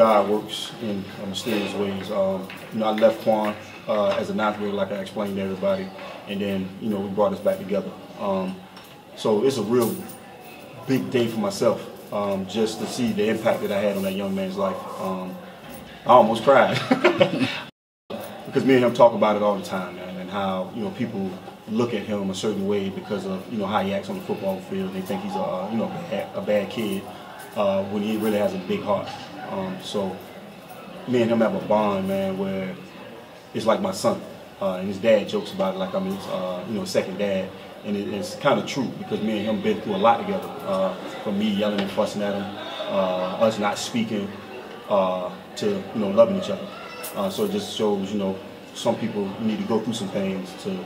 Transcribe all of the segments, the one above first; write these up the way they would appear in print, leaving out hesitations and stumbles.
God works in mysterious ways. I left Quan as a ninth grader, like I explained to everybody, and then we brought us back together. So it's a real big day for myself, just to see the impact that I had on that young man's life. I almost cried because me and him talk about it all the time, man, and how people look at him a certain way because of how he acts on the football field. They think he's a bad kid when he really has a big heart. So me and him have a bond, man, where it's like my son, and his dad jokes about it like I'm his second dad, and it's kind of true because me and him been through a lot together. From me yelling and fussing at him, us not speaking, to loving each other. So it just shows some people need to go through some things to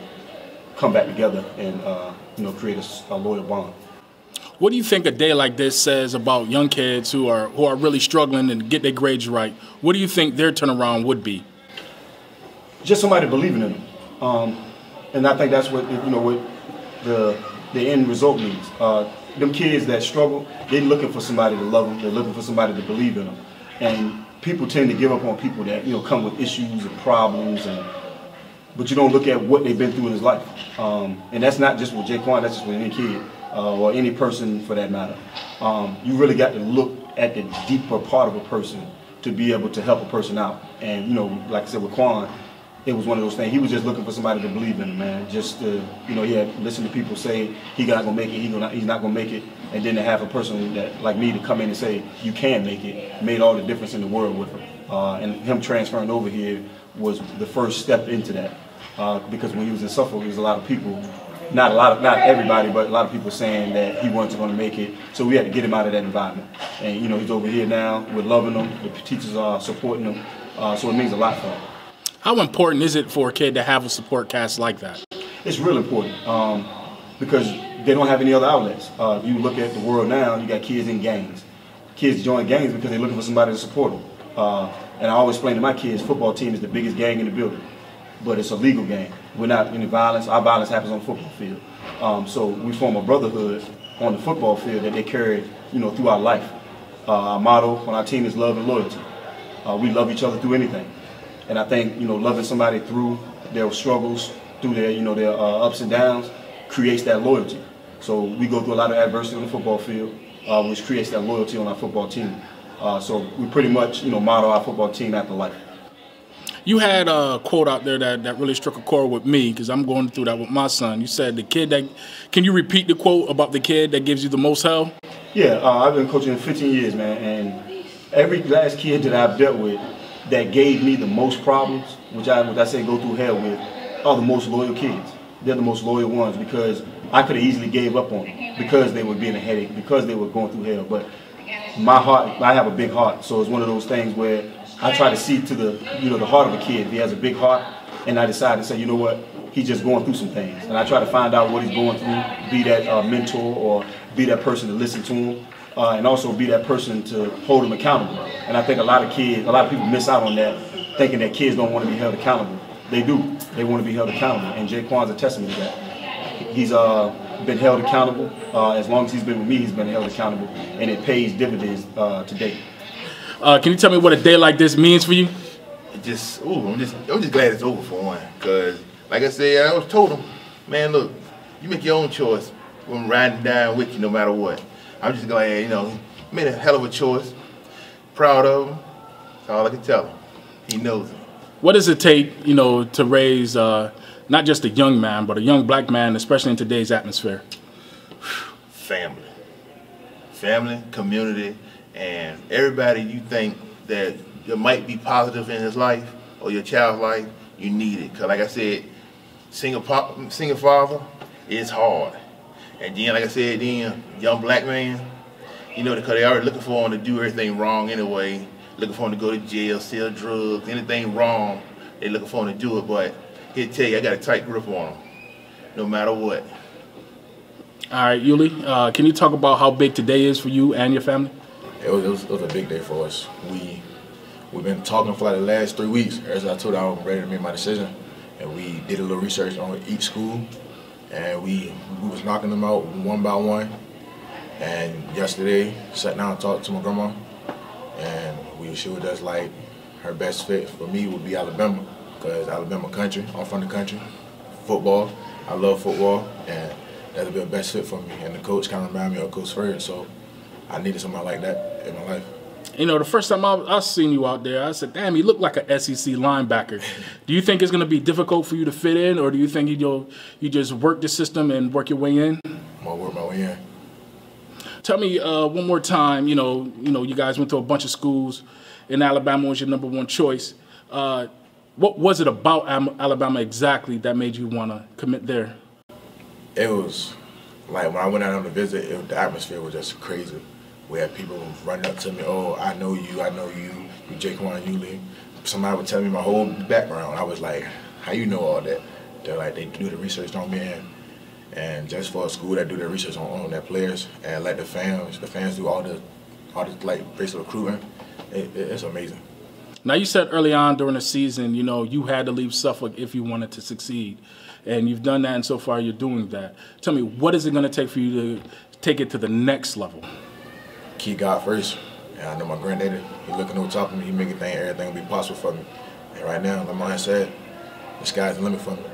come back together and create a loyal bond. What do you think a day like this says about young kids who are really struggling and get their grades right? What do you think their turnaround would be? Just somebody believing in them, and I think that's what what the end result means. Them kids that struggle, they're looking for somebody to love them. They're looking for somebody to believe in them, and people tend to give up on people that come with issues and problems, but you don't look at what they've been through in his life. And that's not just with Jaquan, that's just with any kid or any person for that matter. You really got to look at the deeper part of a person to be able to help a person out. And like I said with Quan, it was one of those things. He was just looking for somebody to believe in him, man. Just to, he had listened to people say he's not gonna make it, he's not gonna make it, and then to have a person that like me to come in and say you can make it made all the difference in the world with him. And him transferring over here was the first step into that. Because when he was in Suffolk, there was a lot of people, not everybody, but a lot of people saying that he wasn't going to make it. So we had to get him out of that environment. And he's over here now. We're loving him. The teachers are supporting him. So it means a lot for him. How important is it for a kid to have a support cast like that? It's real important because they don't have any other outlets. If you look at the world now, you got kids in gangs. Kids join gangs because they're looking for somebody to support them. And I always explain to my kids, football team is the biggest gang in the building. But it's a legal gang. We're not any violence. Our violence happens on the football field. So we form a brotherhood on the football field that they carry, through our life. Our motto on our team is love and loyalty. We love each other through anything. And I think, loving somebody through their struggles, through their, their ups and downs, creates that loyalty. So we go through a lot of adversity on the football field, which creates that loyalty on our football team. So we pretty much, model our football team after life. You had a quote out there that really struck a chord with me because I'm going through that with my son. You said can you repeat the quote about the kid that gives you the most hell? Yeah, I've been coaching 15 years, man, and every last kid that I've dealt with that gave me the most problems, which I say go through hell with, are the most loyal kids. They're the most loyal ones because I could have easily gave up on them because they were being a headache, because they were going through hell. But my heart, I have a big heart, so it's one of those things where I try to see to the the heart of a kid. If he has a big heart, and I decide to say, you know what, he's just going through some things, and I try to find out what he's going through, be that mentor or be that person to listen to him, and also be that person to hold him accountable. And I think a lot of people miss out on that, thinking that kids don't want to be held accountable. They do. They want to be held accountable, and Jaquan's a testament to that. He's been held accountable. As long as he's been with me, he's been held accountable, and it pays dividends to date. Can you tell me what a day like this means for you? I'm just glad it's over for one. Cause like I said, I was told him, man, look, you make your own choice. I'm riding down with you no matter what. I'm just glad, made a hell of a choice. Proud of him. That's all I can tell him. He knows it. What does it take, to raise not just a young man, but a young black man, especially in today's atmosphere? Family. Family, community, and everybody you think that might be positive in his life or your child's life, you need it. Because like I said, single father is hard. And then, like I said, young black man, because they already looking for him to do everything wrong anyway, looking for him to go to jail, sell drugs, anything wrong, they looking for him to do it. But he'll tell you, I got a tight grip on him, no matter what. All right, Yulee, can you talk about how big today is for you and your family? It was a big day for us. We've been talking for like the last 3 weeks. As I told you, I was ready to make my decision, and we did a little research on each school, and we was knocking them out one by one. And yesterday, sat down and talked to my grandma, and she was just like her best fit for me would be Alabama, because Alabama country, I'm from the country, football, I love football, and that'd be the best fit for me. And the coach kind of reminded me of Coach Ferd, so I needed somebody like that in my life. You know, the first time I seen you out there, I said, damn, you look like an SEC linebacker. Do you think it's going to be difficult for you to fit in, or do you think you just work the system and work your way in? I'm going to work my way in. Tell me one more time, you know, you guys went to a bunch of schools, and Alabama was your #1 choice. What was it about Alabama exactly that made you want to commit there? It was like when I went out on the visit, the atmosphere was just crazy. We had people running up to me, oh, I know you, you Jaquan Yulee. Somebody would tell me my whole background. I was like, how you know all that? They're like, they do the research on me, and just for a school that do the research on their players and let the fans do all the like basic recruiting, it's amazing. Now, you said early on during the season, you know, you had to leave Suffolk if you wanted to succeed. And you've done that, and so far you're doing that. Tell me, what is it going to take for you to take it to the next level? Keep God first. And I know my granddaddy, he's looking over top of me, he making everything will be possible for me. And right now, like mine said, the sky's the limit for me.